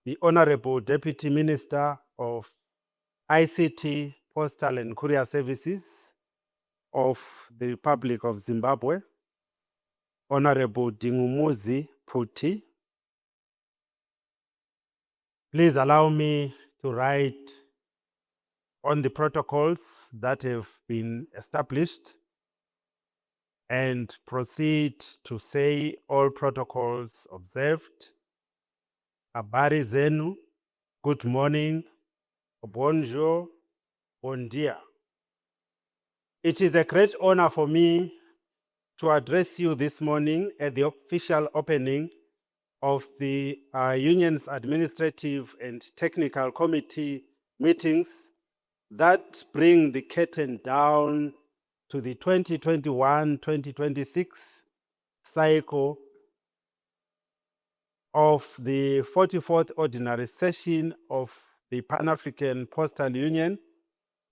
the Honorable Deputy Minister of ICT, Postal and Courier Services of the Republic of Zimbabwe, Honorable Dingumuzi Puti. Please allow me to write on the protocols that have been established and proceed to say all protocols observed. Habari zenu, good morning, bonjour, bon dia. It is a great honor for me to address you this morning at the official opening of the Union's Administrative and Technical Committee meetings that bring the curtain down to the 2021-2026 cycle of the 44th Ordinary Session of the Pan African Postal Union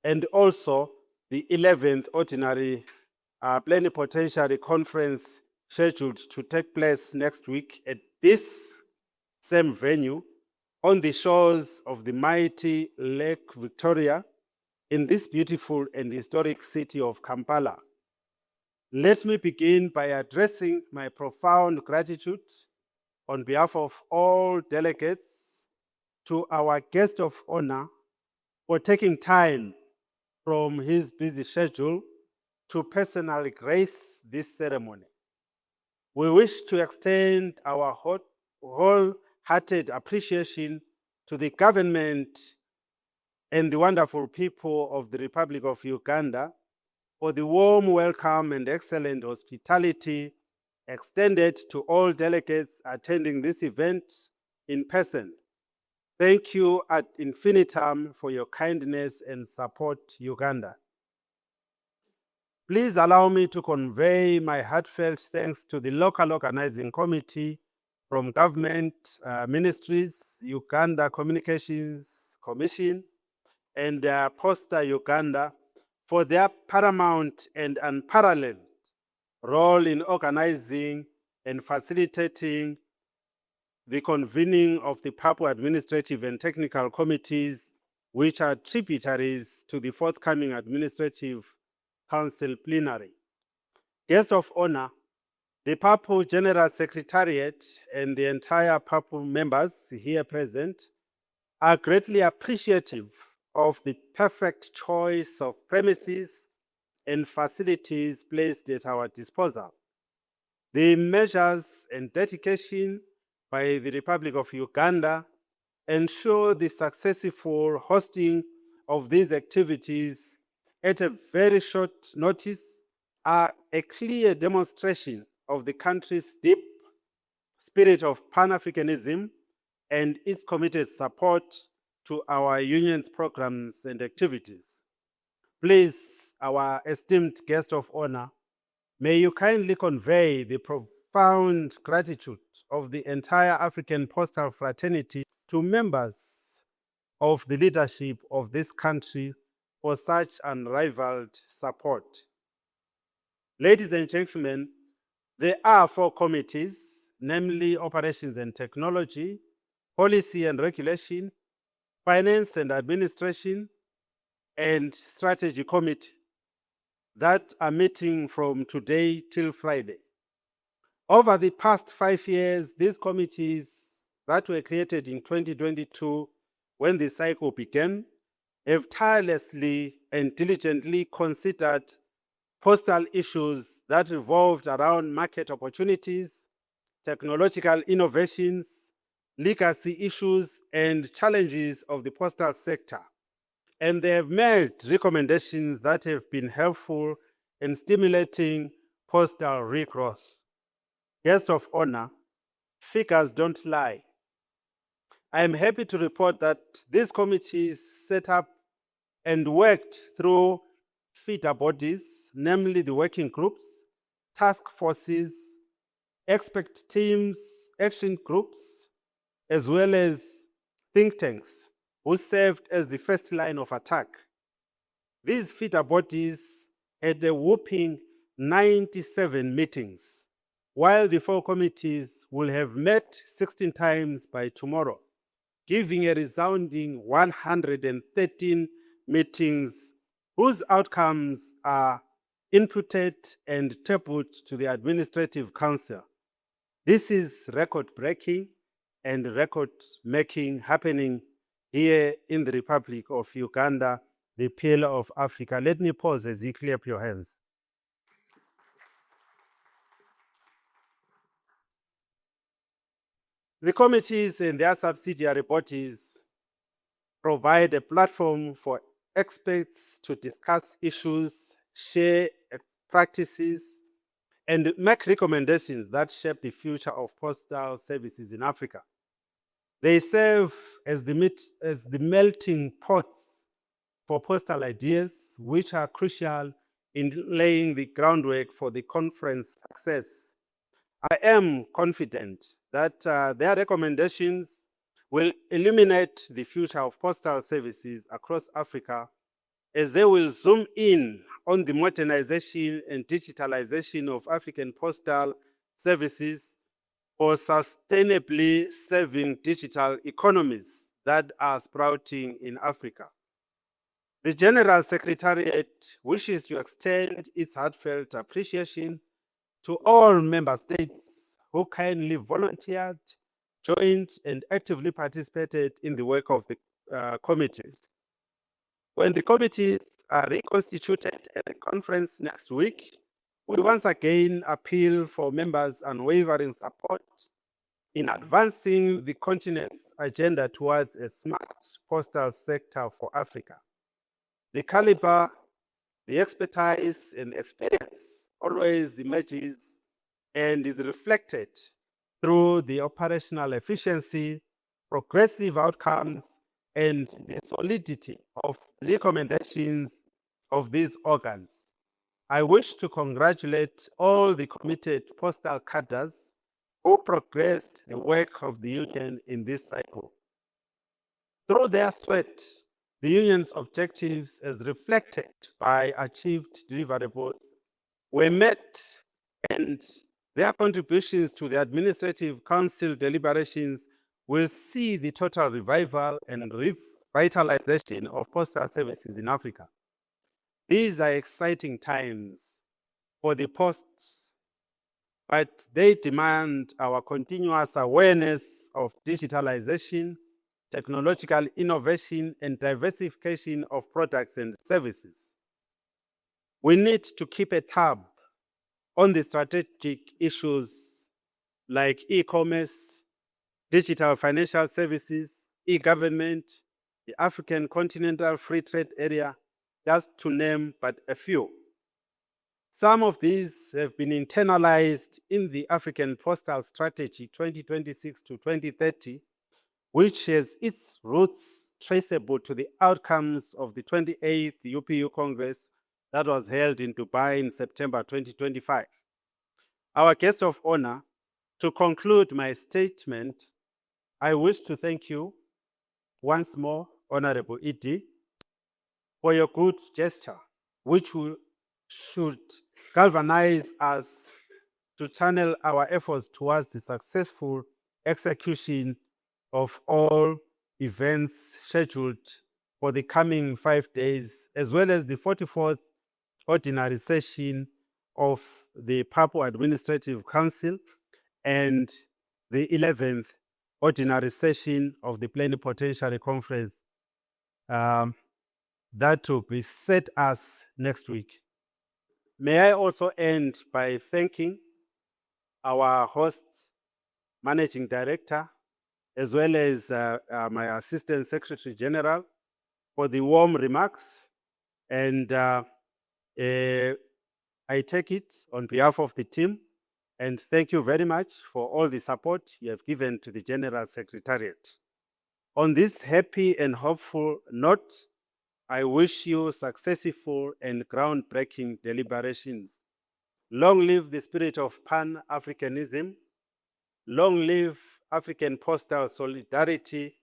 and also the 11th Ordinary Plenipotentiary Conference scheduled to take place next week at this same venue on the shores of the mighty Lake Victoria in this beautiful and historic city of Kampala. Let me begin by addressing my profound gratitude on behalf of all delegates to our guest of honor for taking time from his busy schedule to personally grace this ceremony. We wish to extend our wholehearted appreciation to the government and the wonderful people of the Republic of Uganda for the warm welcome and excellent hospitality extended to all delegates attending this event in person. Thank you ad infinitum for your kindness and support, Uganda. Please allow me to convey my heartfelt thanks to the local organizing committee from government ministries, Uganda Communications Commission, and Posta Uganda for their paramount and unparalleled role in organizing and facilitating the convening of the Papua Administrative and Technical Committees, which are tributaries to the forthcoming Administrative Council plenary. Guests of honor, the Papua General Secretariat and the entire Papua members here present are greatly appreciative of the perfect choice of premises and facilities placed at our disposal. The measures and dedication by the Republic of Uganda ensure the successful hosting of these activities at a very short notice are a clear demonstration of the country's deep spirit of Pan-Africanism and its committed support to our union's programs and activities. Please, our esteemed guest of honor, may you kindly convey the profound gratitude of the entire African Postal Fraternity to members of the leadership of this country for such unrivaled support. Ladies and gentlemen, there are 4 committees, namely Operations and Technology, Policy and Regulation, Finance and Administration, and Strategy Committee that are meeting from today till Friday. Over the past 5 years, these committees that were created in 2022 when the cycle began have tirelessly and diligently considered postal issues that revolved around market opportunities, technological innovations, legacy issues, and challenges of the postal sector. And they have made recommendations that have been helpful in stimulating postal regrowth. Guests of honor, figures don't lie. I am happy to report that these committees set up and worked through feeder bodies, namely the working groups, task forces, expert teams, action groups, as well as think tanks who served as the first line of attack. These feeder bodies had a whopping 97 meetings, while the 4 committees will have met 16 times by tomorrow. giving a resounding 113 meetings whose outcomes are inputted and tabled to the Administrative Council. This is record-breaking and record-making happening here in the Republic of Uganda, the pillar of Africa. Let me pause as you clap your hands. The committees and their subsidiary bodies provide a platform for experts to discuss issues, share practices, and make recommendations that shape the future of postal services in Africa. They serve as the melting pots for postal ideas, which are crucial in laying the groundwork for the conference success. I am confident that their recommendations will illuminate the future of postal services across Africa, as they will zoom in on the modernization and digitalization of African postal services for sustainably serving digital economies that are sprouting in Africa. The General Secretariat wishes to extend its heartfelt appreciation to all member states who kindly volunteered, joined, and actively participated in the work of the committees. When the committees are reconstituted at the conference next week, we once again appeal for members' unwavering support in advancing the continent's agenda towards a smart postal sector for Africa. The caliber, the expertise, and experience always emerges and is reflected through the operational efficiency, progressive outcomes, and the solidity of recommendations of these organs. I wish to congratulate all the committed postal cadres who progressed the work of the Union in this cycle. Through their sweat, the Union's objectives, as reflected by achieved deliverables, were met, and their contributions to the Administrative Council deliberations will see the total revival and revitalization of postal services in Africa. These are exciting times for the posts, but they demand our continuous awareness of digitalization, technological innovation, and diversification of products and services. We need to keep a tab on the strategic issues like e-commerce, digital financial services, e-government, the African Continental Free Trade Area, just to name but a few. Some of these have been internalized in the African Postal Strategy 2026 to 2030, which has its roots traceable to the outcomes of the 28th UPU Congress that was held in Dubai in September 2025. Our guest of honor, to conclude my statement, I wish to thank you once more, Honorable Edie, for your good gesture, which should galvanize us to channel our efforts towards the successful execution of all events scheduled for the coming 5 days, as well as the 44th ordinary session of the Papua Administrative Council and the 11th ordinary session of the Plenipotentiary Conference that will be set us next week. May I also end by thanking our host, Managing Director, as well as my Assistant Secretary General for the warm remarks. And I take it on behalf of the team, and thank you very much for all the support you have given to the General Secretariat. On this happy and hopeful note, I wish you successful and groundbreaking deliberations. Long live the spirit of Pan-Africanism. Long live African postal solidarity.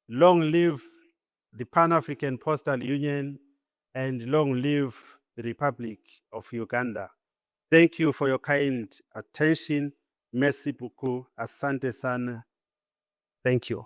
Long live the Pan African Postal Union, and long live the Republic of Uganda. Thank you for your kind attention. Merci beaucoup. Asante sana. Thank you.